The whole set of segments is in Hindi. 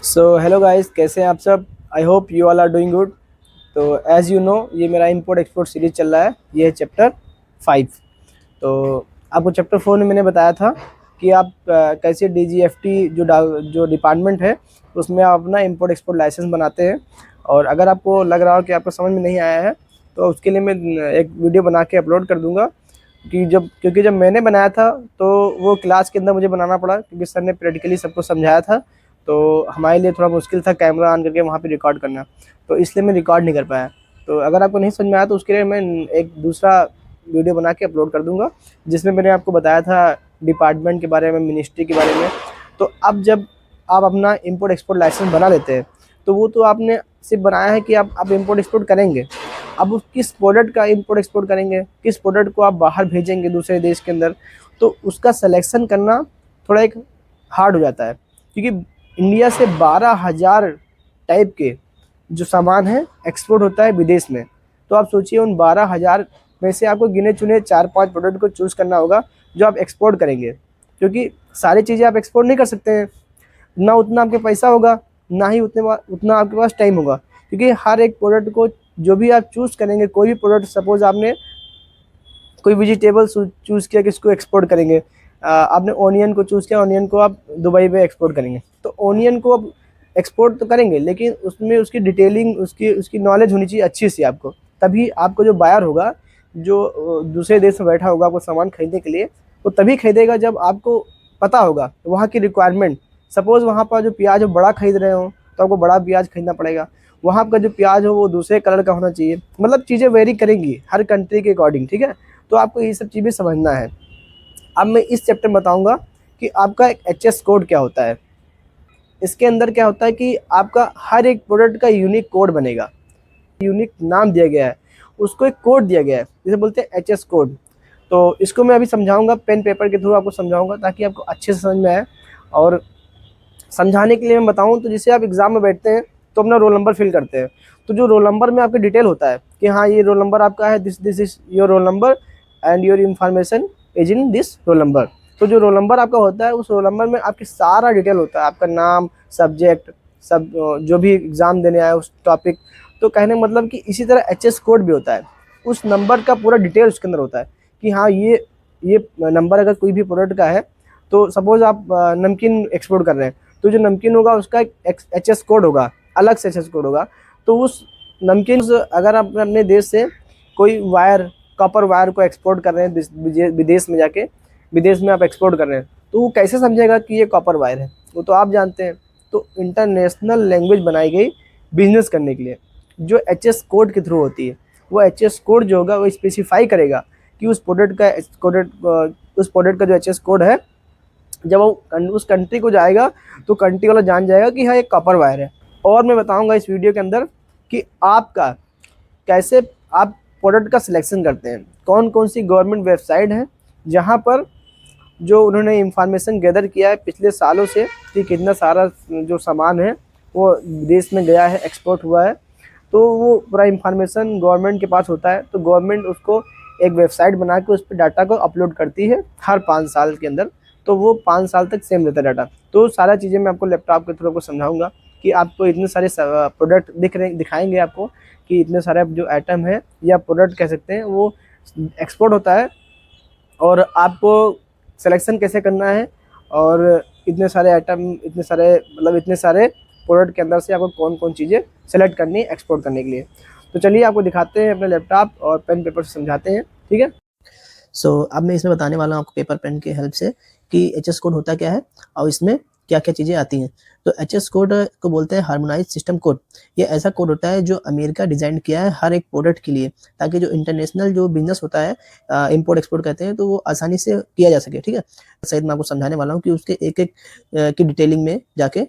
सो हेलो गाइस, कैसे हैं आप सब। I hope you all are doing good. तो एज़ यू नो, ये मेरा इंपोर्ट एक्सपोर्ट सीरीज चल रहा है। ये है चैप्टर 5। तो आपको चैप्टर 4 में मैंने बताया था कि आप कैसे डीजीएफटी जो डिपार्टमेंट है उसमें आप अपना इंपोर्ट एक्सपोर्ट लाइसेंस बनाते हैं। और अगर आपको लग रहा हो कि आपको समझ में नहीं आया है तो उसके लिए मैं एक वीडियो बना के अपलोड कर दूंगा। क्योंकि जब मैंने बनाया था तो वो क्लास के अंदर मुझे बनाना पड़ा, क्योंकि सर ने प्रैक्टिकली सबको समझाया था। तो हमारे लिए थोड़ा मुश्किल था कैमरा ऑन करके वहाँ पे रिकॉर्ड करना, तो इसलिए मैं रिकॉर्ड नहीं कर पाया। तो अगर आपको नहीं समझ में आया तो उसके लिए मैं एक दूसरा वीडियो बना के अपलोड कर दूंगा, जिसमें मैंने आपको बताया था डिपार्टमेंट के बारे में, मिनिस्ट्री के बारे में। तो अब जब आप अपना इंपोर्ट एक्सपोर्ट लाइसेंस बना लेते हैं तो वो तो आपने सिर्फ बनाया है कि आप इंपोर्ट एक्सपोर्ट करेंगे। अब उस किस प्रोडक्ट का इंपोर्ट एक्सपोर्ट करेंगे, किस प्रोडक्ट को आप बाहर भेजेंगे दूसरे देश के अंदर, तो उसका सिलेक्शन करना थोड़ा एक हार्ड हो जाता है। क्योंकि इंडिया से 12,000 टाइप के जो सामान है एक्सपोर्ट होता है विदेश में। तो आप सोचिए उन 12,000 में से आपको गिने चुने 4-5 प्रोडक्ट को चूज़ करना होगा जो आप एक्सपोर्ट करेंगे। क्योंकि सारी चीज़ें आप एक्सपोर्ट नहीं कर सकते हैं, ना उतना आपके पैसा होगा, ना ही उतना आपके पास टाइम होगा। क्योंकि हर एक प्रोडक्ट को जो भी आप चूज़ करेंगे, कोई भी प्रोडक्ट, सपोज आपने कोई वेजिटेबल चूज़ किया कि इसको एक्सपोर्ट करेंगे, आपने ऑनियन को चूज़ किया, ऑनियन को आप दुबई में एक्सपोर्ट करेंगे, तो ऑनियन को आप एक्सपोर्ट तो करेंगे लेकिन उसमें उसकी डिटेलिंग, उसकी उसकी नॉलेज होनी चाहिए अच्छी सी आपको। तभी आपको जो बायर होगा, जो दूसरे देश में बैठा होगा आपको सामान खरीदने के लिए, वो तभी खरीदेगा जब आपको पता होगा वहाँ की रिक्वायरमेंट। सपोज़ वहाँ पर जो प्याज हो बड़ा खरीद रहे हो तो आपको बड़ा प्याज खरीदना पड़ेगा। वहाँ का जो प्याज हो वो दूसरे कलर का होना चाहिए। मतलब चीज़ें वेरी करेंगी हर कंट्री के अकॉर्डिंग, ठीक है। तो आपको ये सब चीज़ें समझना है। अब मैं इस चैप्टर में बताऊंगा कि आपका एक एचएस कोड क्या होता है। इसके अंदर क्या होता है कि आपका हर एक प्रोडक्ट का यूनिक कोड बनेगा, यूनिक नाम दिया गया है, उसको एक कोड दिया गया है, जिसे बोलते हैं एचएस कोड। तो इसको मैं अभी समझाऊंगा, पेन पेपर के थ्रू आपको समझाऊंगा ताकि आपको अच्छे से समझ में आए। और समझाने के लिए मैं बताऊं तो जैसे आप एग्ज़ाम में बैठते हैं तो अपना रोल नंबर फिल करते हैं, तो जो रोल नंबर में आपका डिटेल होता है कि हाँ ये रोल नंबर आपका है, this this is your roll number and your information is in this roll number. तो जो रोल नंबर आपका होता है उस रोल नंबर में आपकी सारा डिटेल होता है, आपका नाम, सब्जेक्ट, सब जो भी एग्ज़ाम देने आए उस टॉपिक। तो कहने का मतलब कि इसी तरह एचएस कोड भी होता है, उस नंबर का पूरा डिटेल उसके अंदर होता है कि हाँ ये नंबर अगर कोई भी प्रोडक्ट का है। तो सपोज़ आप नमकीन एक्सपोर्ट कर रहे हैं, तो जो नमकीन होगा उसका एक एचएस कोड होगा, अलग से एचएस कोड होगा। तो उस नमकीन अगर आप अपने देश से कोई वायर, कॉपर वायर को एक्सपोर्ट कर रहे हैं विदेश में जाके, विदेश में आप एक्सपोर्ट कर रहे हैं, तो वो कैसे समझेगा कि ये कॉपर वायर है, वो तो आप जानते हैं। तो इंटरनेशनल लैंग्वेज बनाई गई बिजनेस करने के लिए, जो एचएस कोड के थ्रू होती है। वो एचएस कोड जो होगा वो स्पेसिफाई करेगा कि उस प्रोडक्ट का जो एचएस कोड है, जब वो उस कंट्री को जाएगा तो कंट्री वाला जान जाएगा कि हाँ ये कॉपर वायर है। और मैं बताऊंगा इस वीडियो के अंदर कि आपका कैसे आप प्रोडक्ट का सिलेक्शन करते हैं, कौन कौन सी गवर्नमेंट वेबसाइट है जहाँ पर जो उन्होंने इंफॉर्मेशन गैदर किया है पिछले सालों से कि कितना सारा जो सामान है वो देश में गया है, एक्सपोर्ट हुआ है। तो वो पूरा इंफॉर्मेशन गवर्नमेंट के पास होता है, तो गवर्नमेंट उसको एक वेबसाइट बना के उस पर डाटा को अपलोड करती है हर 5 साल के अंदर। तो वो 5 साल तक सेम रहता है डाटा। तो सारा चीज़ें मैं आपको लैपटॉप के थ्रू आपको समझाऊंगा कि आपको इतने सारे प्रोडक्ट दिखाएंगे आपको कि इतने सारे जो आइटम है या प्रोडक्ट कह सकते हैं वो एक्सपोर्ट होता है, और आपको सिलेक्शन कैसे करना है, और इतने सारे आइटम, इतने सारे प्रोडक्ट के अंदर से आपको कौन कौन चीज़ें सेलेक्ट करनी है एक्सपोर्ट करने के लिए। तो चलिए आपको दिखाते हैं अपने लैपटॉप और पेन पेपर से समझाते हैं, ठीक है। अब मैं इसमें बताने वाला हूँ आपको पेपर पेन की हेल्प से कि एचएस कोड होता क्या है और इसमें क्या क्या चीज़ें आती हैं। तो एचएस कोड को बोलते हैं हार्मोनाइज सिस्टम कोड। ये ऐसा कोड होता है जो अमेरिका डिज़ाइन किया है हर एक प्रोडक्ट के लिए, ताकि जो इंटरनेशनल जो बिजनेस होता है, इंपोर्ट एक्सपोर्ट कहते हैं, तो वो आसानी से किया जा सके, ठीक है। शायद मैं आपको समझाने वाला हूँ कि उसके एक एक की डिटेलिंग में जाके,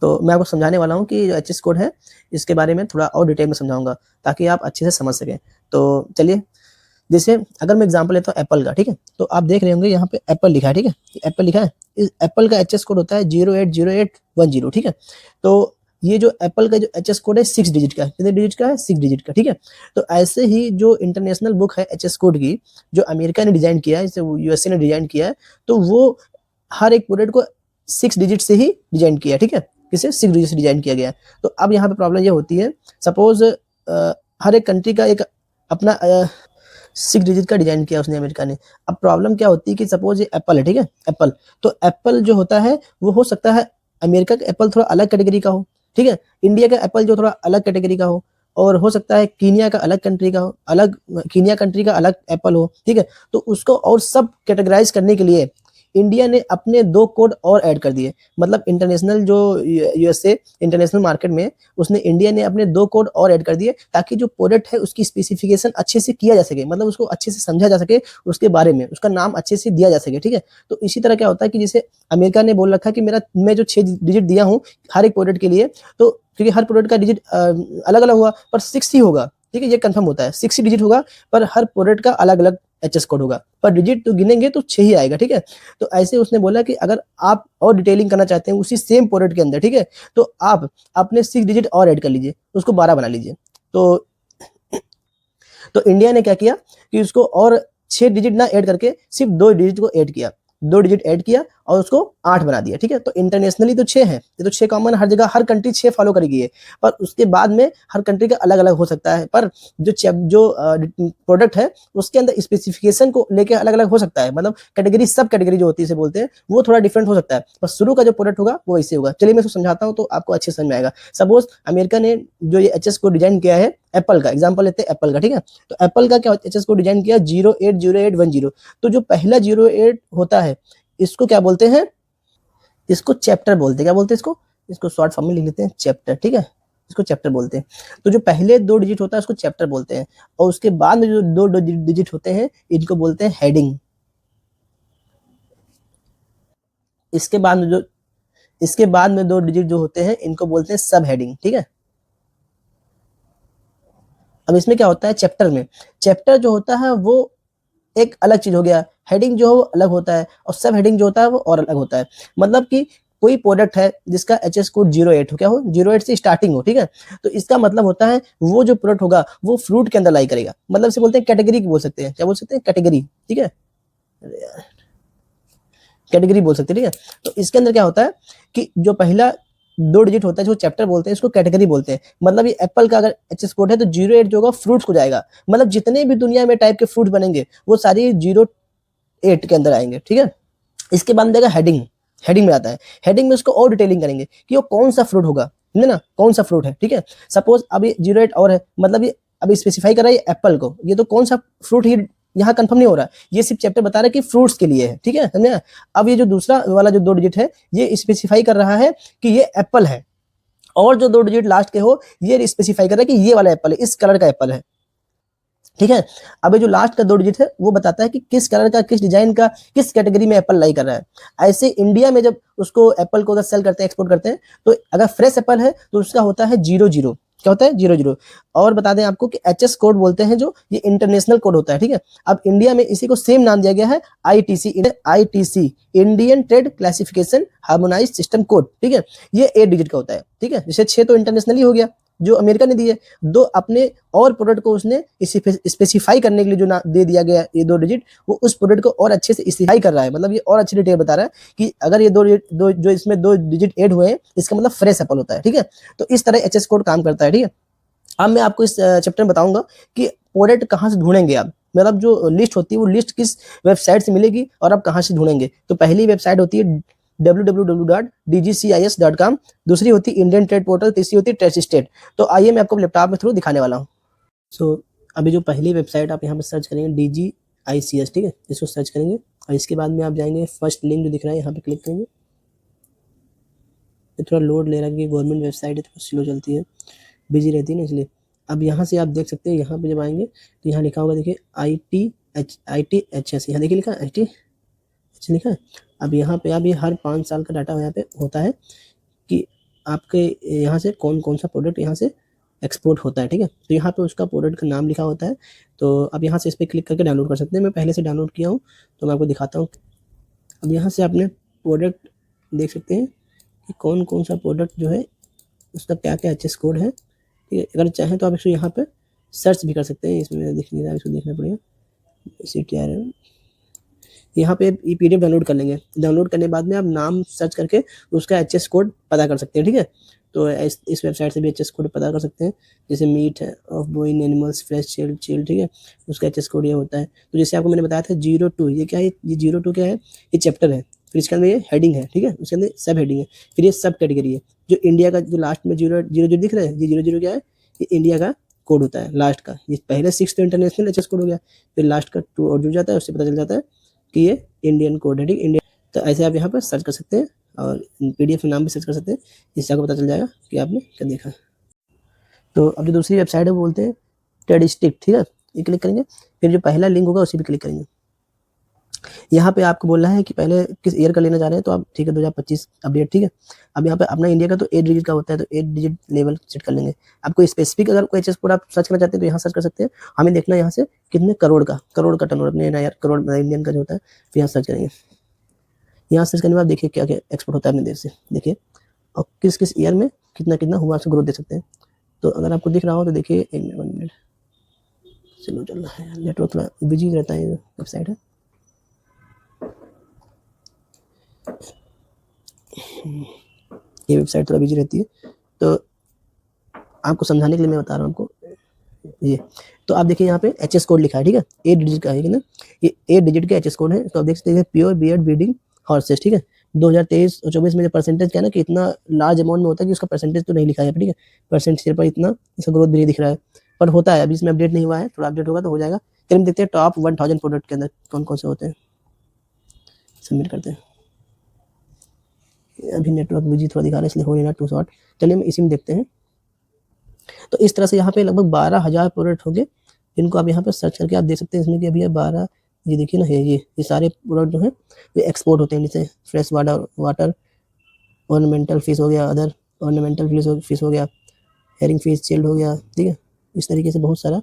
तो मैं आपको समझाने वाला हूँ कि जो एचएस कोड है इसके बारे में थोड़ा और डिटेल में समझाऊंगा ताकि आप अच्छे से समझ सकें। तो चलिए, जैसे अगर मैं एग्जांपल लेता हूँ एप्पल का, ठीक है। तो आप देख रहे होंगे यहाँ पे एप्पल लिखा है, ठीक है, एप्पल लिखा है। इस एप्पल का एचएस कोड होता है 080810, ठीक है। तो ये जो एप्पल का जो एचएस कोड है 6 डिजिट का है। कितने डिजिट का है? 6 डिजिट का, ठीक है। तो ऐसे ही जो इंटरनेशनल बुक है एचएस कोड की, जो अमेरिका ने डिजाइन किया है, जैसे यूएसए ने डिजाइन किया है, तो वो हर एक प्रोडक्ट को 6 डिजिट से ही डिजाइन किया है, ठीक है, किसे 6 डिजिट से डिजाइन किया गया है। तो अब यहाँ पे प्रॉब्लम ये होती है, सपोज हर एक कंट्री का एक अपना 6 डिजिट का डिजाइन किया उसने अमेरिका ने। अब प्रॉब्लम क्या होती है कि सपोज ये एप्पल है, ठीक है, एप्पल, तो एप्पल जो होता है वो हो सकता है अमेरिका का एप्पल थोड़ा अलग कैटेगरी का हो, ठीक है, इंडिया का एप्पल जो थोड़ा अलग कैटेगरी का हो, और हो सकता है कीनिया का अलग कंट्री का हो, अलग कीनिया कंट्री का अलग एप्पल हो, ठीक है। तो उसको और सब कैटेगराइज करने के लिए इंडिया ने अपने 2 कोड और ऐड कर दिए। मतलब इंटरनेशनल जो यूएसए इंटरनेशनल मार्केट में उसने इंडिया ने अपने 2 कोड और ऐड कर दिए, ताकि जो प्रोडक्ट है उसकी स्पेसिफिकेशन अच्छे से किया जा सके, मतलब उसको अच्छे से समझा जा सके, उसके बारे में उसका नाम अच्छे से दिया जा सके, ठीक है। तो इसी तरह क्या होता है कि जैसे अमेरिका ने बोल रखा कि मैं जो 6 डिजिट दिया हूँ हर एक प्रोडक्ट के लिए, तो क्योंकि हर प्रोडक्ट का डिजिट अलग अलग हुआ, पर 6 ही होगा, ठीक है, ये कंफर्म होता है 6 डिजिट होगा, पर हर प्रोडक्ट का अलग अलग एचएस कोड होगा, पर डिजिट तो गिनेंगे तो 6 ही आएगा, ठीक है। तो ऐसे उसने बोला कि अगर आप और डिटेलिंग करना चाहते हैं उसी सेम प्रोडक्ट के अंदर, ठीक है, तो आप अपने 6 डिजिट और ऐड कर लीजिए, उसको 12 बना लीजिए। तो इंडिया ने क्या किया कि उसको और 6 डिजिट ना ऐड करके सिर्फ 2 डिजिट को ऐड किया, 2 डिजिट ऐड किया और उसको 8 बना दिया, ठीक है। तो इंटरनेशनली तो 6 है, ये तो 6 कॉमन हर जगह, हर कंट्री 6 फॉलो करेगी है, पर उसके बाद में हर कंट्री का अलग अलग हो सकता है, पर जो प्रोडक्ट है उसके अंदर स्पेसिफिकेशन को लेके अलग अलग हो सकता है, मतलब कैटेगरी, सब कैटेगरी जो होती है बोलते हैं, वो थोड़ा डिफरेंट हो सकता है, पर शुरू का जो प्रोडक्ट होगा वो वैसे होगा। चलिए मैं इसको समझाता हूँ तो आपको अच्छे समझ में आएगा। सपोज अमेरिका ने जो ये एचएस को डिजाइन किया है, एप्पल का एग्जाम्पल लेते हैं, एप्पल का, ठीक है। तो एप्पल का क्या एचएस को डिजाइन किया 080810, तो जो पहला 08 होता है इसको क्या बोलते हैं, इसको चैप्टर बोलते हैं। क्या बोलते हैं इसको, इसको शॉर्ट फॉर्म में लिख लेते हैं चैप्टर, ठीक है, इसको चैप्टर बोलते हैं। तो जो पहले 2 डिजिट होता है उसको चैप्टर बोलते हैं, और उसके बाद में जो 2 डिजिट होते हैं इनको बोलते हैं हेडिंग। इसके बाद में 2 डिजिट जो होते हैं इनको बोलते हैं सब हेडिंग, ठीक है। अब इसमें क्या होता है, चैप्टर में, चैप्टर जो होता है वो एक अलग चीज हो गया, हेडिंग जो है वो अलग होता है, और सब हेडिंग जो होता है वो और अलग होता है। मतलब कि कोई प्रोडक्ट है जिसका एचएस कोड 08 हो, क्या हो 08 से स्टार्टिंग हो, ठीक है, तो इसका मतलब होता है वो जो प्रोडक्ट होगा वो फ्रूट के अंदर लाई करेगा, मतलब इसे बोलते हैं कैटेगरी बोल सकते हैं, क्या बोल सकते हैं, कैटेगरी, ठीक है, कैटेगरी बोल सकते हैं, ठीक है। तो इसके अंदर क्या होता है कि जो पहला 2 डिजिट होता है जो चैप्टर बोलते हैं इसको कैटेगरी बोलते हैं। मतलब ये एप्पल का अगर एचएस कोड है तो 08 जो होगा फ्रूट्स को जाएगा, मतलब जितने भी दुनिया में टाइप के फ्रूट्स बनेंगे वो सारी 08 के अंदर आएंगे, ठीक है। इसके बाद देगा हेडिंग, हेडिंग में आता है, हेडिंग में उसको और डिटेलिंग करेंगे कि वो कौन सा फ्रूट होगा, समझे ना, कौन सा फ्रूट है, ठीक है। सपोज अभी 08 और है, मतलब ये अभी स्पेसिफाई कर रहा है एप्पल को, ये तो कौन सा फ्रूट ही यहाँ कंफर्म नहीं हो रहा है, ये सिर्फ चैप्टर बता रहा है कि फ्रूट्स के लिए है, ठीक है, समझे। अब ये जो दूसरा वाला जो 2 डिजिट है ये स्पेसिफाई कर रहा है कि ये एप्पल है, और जो 2 डिजिट लास्ट के हो ये स्पेसिफाई कर रहा है कि ये वाला एप्पल है, इस कलर का एप्पल है, ठीक है। अब जो लास्ट का 2 डिजिट है वो बताता है कि किस कलर का, किस डिजाइन का, किस कैटेगरी में एप्पल लाई कर रहा है। ऐसे इंडिया में जब उसको एप्पल को सेल करते हैं, एक्सपोर्ट करते हैं, तो अगर फ्रेश एप्पल है तो उसका होता है 00, क्या होता है 00। और बता दें आपको कि एचएस कोड बोलते हैं जो ये इंटरनेशनल कोड होता है, ठीक है। अब इंडिया में इसी को सेम नाम दिया गया है ITC, Indian trade classification harmonised system code, ठीक है। ये 8 डिजिट का होता है, ठीक है, जैसे 6 तो इंटरनेशनली हो गया जो अमेरिका ने दिए, 2 अपने और प्रोडक्ट को उसने स्पेसिफाई करने के लिए जो दे दिया गया ये 2 डिजिट, वो उस प्रोडक्ट को और अच्छे से स्पेसिफाई कर रहा है, मतलब ये और अच्छी डिटेल बता रहा है कि अगर ये दो जो इसमें 2 डिजिट ऐड हुए हैं इसका मतलब फ्रेश एप्पल होता है, ठीक है। तो इस तरह एचएस कोड काम करता है, ठीक है। अब मैं आपको इस चैप्टर में बताऊंगा कि प्रोडक्ट कहाँ से ढूंढेंगे आप, मतलब जो लिस्ट होती है वो लिस्ट किस वेबसाइट से मिलेगी और आप कहाँ से ढूंढेंगे। तो पहली वेबसाइट होती है www.dgcis.com, दूसरी होती है इंडियन ट्रेड पोर्टल, तीसरी होती है ट्रेस स्टेट। तो आइए मैं आपको लैपटॉप में थ्रू दिखाने वाला हूँ। सो अभी जो पहली वेबसाइट आप यहाँ पर सर्च करेंगे DGICS, ठीक है, इसको सर्च करेंगे और इसके बाद में आप जाएंगे फर्स्ट लिंक जो दिख रहा है यहाँ पे क्लिक करेंगे। ये थोड़ा लोड ले रहा है कि गवर्नमेंट वेबसाइट है, थोड़ा स्लो चलती है, बिजी रहती है ना, इसलिए। अब यहाँ से आप देख सकते हैं, यहाँ पे जब आएंगे तो यहाँ लिखा होगा, देखिए ITHS, यहाँ देखिए लिखा है ITHS लिखा है। अब यहाँ पे आप ये हर 5 साल का डाटा यहाँ पे होता है कि आपके यहाँ से कौन कौन सा प्रोडक्ट यहाँ से एक्सपोर्ट होता है, ठीक है। तो यहाँ पे उसका प्रोडक्ट का नाम लिखा होता है, तो आप यहाँ से इस पर क्लिक करके डाउनलोड कर सकते हैं। मैं पहले से डाउनलोड किया हूँ तो मैं आपको दिखाता हूँ। अब यहाँ से आपने प्रोडक्ट देख सकते हैं कि कौन कौन सा प्रोडक्ट जो है उसका क्या क्या एचएस कोड है, ठीक है। अगर चाहें तो आप इसको यहाँ पर सर्च भी कर सकते हैं, इसमें दिख नहीं रहा है, इसको देखना पड़ेगा। CTRL यहाँ पे ये PDF डाउनलोड कर लेंगे। डाउनलोड करने के बाद में आप नाम सर्च करके उसका HS कोड पता कर सकते हैं, ठीक है। तो इस वेबसाइट से भी HS कोड पता कर सकते हैं। जैसे मीट है of Boeing animals fresh chilled, ठीक है, उसका HS कोड ये होता है। तो जैसे आपको मैंने बताया था 02, ये क्या है, ये 02 क्या है, ये चैप्टर है, फिर इसके अंदर ये हेडिंग है, ठीक है, उसके अंदर सब हेडिंग है, फिर ये सब कैटेगरी है। जो इंडिया का जो लास्ट में 000 दिख रहा है, ये 00 क्या है, ये इंडिया का कोड होता है लास्ट का। ये पहले 6 तो इंटरनेशनल HS कोड हो गया, फिर लास्ट का 2 और जुड़ जाता है, उससे पता चल जाता है कि ये इंडियन कोड है, ठीक, इंडियन। तो ऐसे आप यहाँ पर सर्च कर सकते हैं और PDF में नाम भी सर्च कर सकते हैं, इससे आपको पता चल जाएगा कि आपने क्या देखा। तो अब जो दूसरी वेबसाइट है वो बोलते हैं स्टैटिस्टिक्स, ठीक है, ये क्लिक करेंगे, फिर जो पहला लिंक होगा उसी पे क्लिक करेंगे। यहाँ पे आपको बोलना है कि पहले किस ईयर का लेना चाह रहे हैं, तो आप ठीक है 2025 अपडेट, ठीक है। अब यहाँ पे अपना इंडिया का तो 8 डिजिट का होता है, तो 8 डिजिट लेवल सेट कर लेंगे। आपको स्पेसिफिक अगर कोई HS कोड आप सर्च करना चाहते हैं तो यहाँ सर्च कर सकते हैं। हमें देखना है यहाँ से कितने करोड़ का टर्नओवर अपने यार करोड़ इंडियन का जो होता है, फिर यहाँ सर्च करेंगे। यहाँ सर्च करने के बाद देखिए क्या क्या एक्सपोर्ट होता है अपने देश से, देखिए, और किस किस ईयर में कितना कितना हुआ, से ग्रोथ देख सकते हैं। तो अगर आपको दिख रहा हो तो देखिए, 1 मिनट चलो चल रहा है, नेटवर्क थोड़ा बिजी रहता है, ये वेबसाइट है। ये वेबसाइट थोड़ा बिजी रहती है, तो आपको समझाने के लिए मैं बता रहा हूँ आपको ये। तो आप देखिए यहाँ पे HS कोड लिखा है, ठीक है, 8 डिजिट का है ना, ये 8 डिजिट का HS कोड है। तो आप देख सकते हैं प्योर बियर्ड ब्रीडिंग हॉर्सेस, ठीक है। 2023 और 24 में जो परसेंटेज क्या है ना, कि इतना लार्ज अमाउंट में होता है कि उसका परसेंटेज तो नहीं लिखा है, ठीक है, परसेंटेज पर इतना इसका ग्रोथ भी नहीं दिख रहा है, पर होता है। अभी इसमें अपडेट नहीं हुआ है, थोड़ा अपडेट होगा तो हो जाएगा। फिर हम देखते हैं टॉप 1000 प्रोडक्ट के अंदर कौन कौन से होते हैं, सबमिट करते हैं। अभी नेटवर्क बिजी थोड़ा दिखा रहा है इसलिए हो नहीं रहा, टू शॉर्ट। चलिए हम इसी में देखते हैं। तो इस तरह से यहाँ पे लगभग 12,000 प्रोडक्ट होंगे, जिनको आप यहाँ पे सर्च करके आप देख सकते हैं। इसमें कि अभी 12, ये देखिए ना, है ये सारे प्रोडक्ट जो हैं वे एक्सपोर्ट होते हैं। जैसे फ्रेश वाटर ऑर्नामेंटल फिश हो गया, अदर ऑर्नामेंटल फिश हो गया, हेरिंग फिश चिल्ड हो गया, ठीक है। इस तरीके से बहुत सारा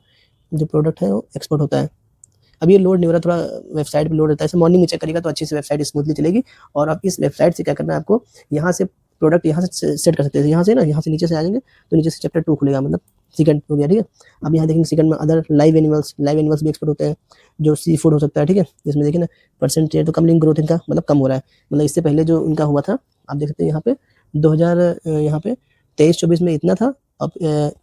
जो प्रोडक्ट है वो एक्सपोर्ट होता है। अब ये लोड नहीं हो रहा, थोड़ा वेबसाइट पे लोड रहता है। इसे मॉर्निंग में चेक करिएगा तो अच्छी से वेबसाइट स्मूथली चलेगी। और आप इस वेबसाइट से क्या करना है, आपको यहाँ से प्रोडक्ट यहाँ से सेट कर सकते हैं। यहाँ से ना, यहाँ से नीचे से आ जाएंगे तो नीचे से चैप्टर 2 खुलेगा, मतलब सेकंड हो गया, ठीक है। अब यहाँ देखेंगे सेकंड में अदर लाइव एनिमल्स भी एक्सपोर्ट होते हैं, जो सी फूड हो सकता है, ठीक है। इसमें देखिए ना, परसेंटेज तो कम, लिंक ग्रोथ इनका मतलब कम हो रहा है, मतलब इससे पहले जो इनका हुआ था आप देख सकते हैं यहाँ पे 2000 यहाँ पे 23-24 में इतना था, अब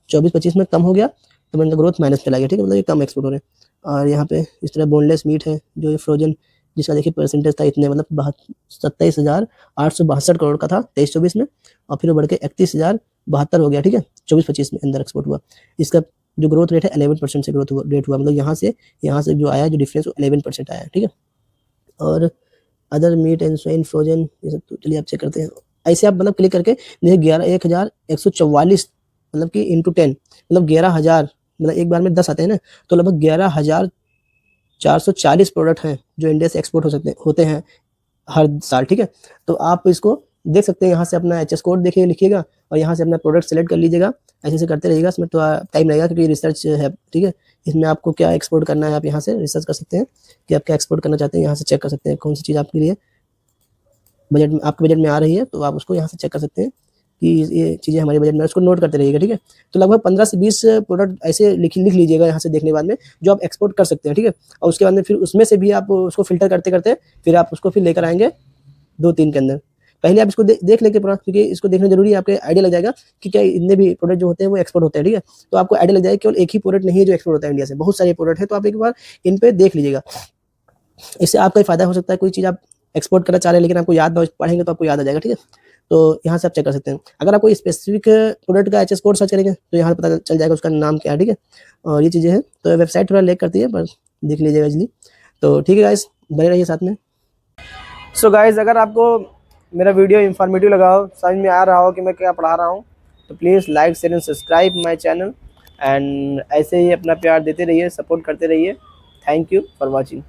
24-25 में कम हो गया, तो इनका ग्रोथ माइनस चला गया, ठीक है, मतलब ये कम एक्सपोर्ट हो रहे हैं। और यहाँ पे इस तरह बोनलेस मीट है जो ये फ्रोजन, जिसका देखिए परसेंटेज था इतने, मतलब 27,862 करोड़ का था 23-24 में, और फिर वो बढ़ के 31,072 हो गया, ठीक है, 24-25 में अंदर एक्सपोर्ट हुआ। इसका जो ग्रोथ रेट है 11% से ग्रोथ हुआ, मतलब यहाँ से जो आया, जो डिफरेंस वो 11% आया, ठीक है। और other meat and swine frozen, ये सब तो चलिए आप चेक करते हैं। ऐसे आप मतलब क्लिक करके जैसे 11,144, मतलब कि इंटू 10, मतलब 11,000, मतलब एक बार में 10 आते हैं ना, तो लगभग 11,440 प्रोडक्ट हैं जो इंडिया से एक्सपोर्ट होते हैं हर साल, ठीक है। तो आप इसको देख सकते हैं, यहाँ से अपना HS कोड देखिए, लिखिएगा और यहाँ से अपना प्रोडक्ट सेलेक्ट कर लीजिएगा। ऐसे ऐसे करते रहिएगा, इसमें थोड़ा टाइम लगेगा क्योंकि रिसर्च है, ठीक है। इसमें आपको क्या एक्सपोर्ट करना है, आप यहाँ से रिसर्च कर सकते हैं कि आप क्या एक्सपोर्ट करना चाहते हैं। यहाँ से चेक कर सकते हैं कौन सी चीज़ आपके लिए बजट में, आपके बजट में आ रही है, तो आप उसको यहाँ से चेक कर सकते हैं कि ये चीज़ें हमारे बजट में, उसको नोट करते रहिएगा, ठीक है। तो लगभग 15 से 20 प्रोडक्ट ऐसे लिख लीजिएगा यहाँ से देखने के बाद में, जो आप एक्सपोर्ट कर सकते हैं, ठीक है। और उसके बाद में फिर उसमें से भी आप उसको फिल्टर करते करते फिर आप उसको फिर लेकर आएंगे 2-3 के अंदर। पहले आप इसको देख लेके पूरा, क्योंकि इसको देखना जरूरी है, आपके आइडिया लग जाएगा कि क्या इतने भी प्रोडक्ट जो होते हैं वो एक्सपोर्ट होते हैं, ठीक है। तो आपको आइडिया लग जाएगा केवल एक ही प्रोडक्ट नहीं है जो एक्सपोर्ट होता है इंडिया से, बहुत सारे प्रोडक्ट है, तो आप एक बार इन पे देख लीजिएगा। इससे आपका ही फायदा हो सकता है, कोई चीज़ आप एक्सपोर्ट करना चाह रहे हैं लेकिन आपको याद ना, पढ़ेंगे तो आपको याद आ जाएगा, ठीक है। तो यहाँ से आप चेक कर सकते हैं। अगर आप कोई स्पेसिफिक प्रोडक्ट का HS कोड सर्च करेंगे तो यहाँ पता चल जाएगा उसका नाम क्या है, ठीक है। और ये चीज़ें हैं, तो वेबसाइट थोड़ा लेक करती है, पर देख लीजिएगा इजली। तो ठीक है गाइस, बने रहिए साथ में। सो गाइस, अगर आपको मेरा वीडियो इन्फॉर्मेटिव लगा हो, समझ में आ रहा हो कि मैं क्या पढ़ा रहा हूँ, तो please like share and subscribe my channel, and ऐसे ही अपना प्यार देते रहिए, सपोर्ट करते रहिए। Thank you for watching.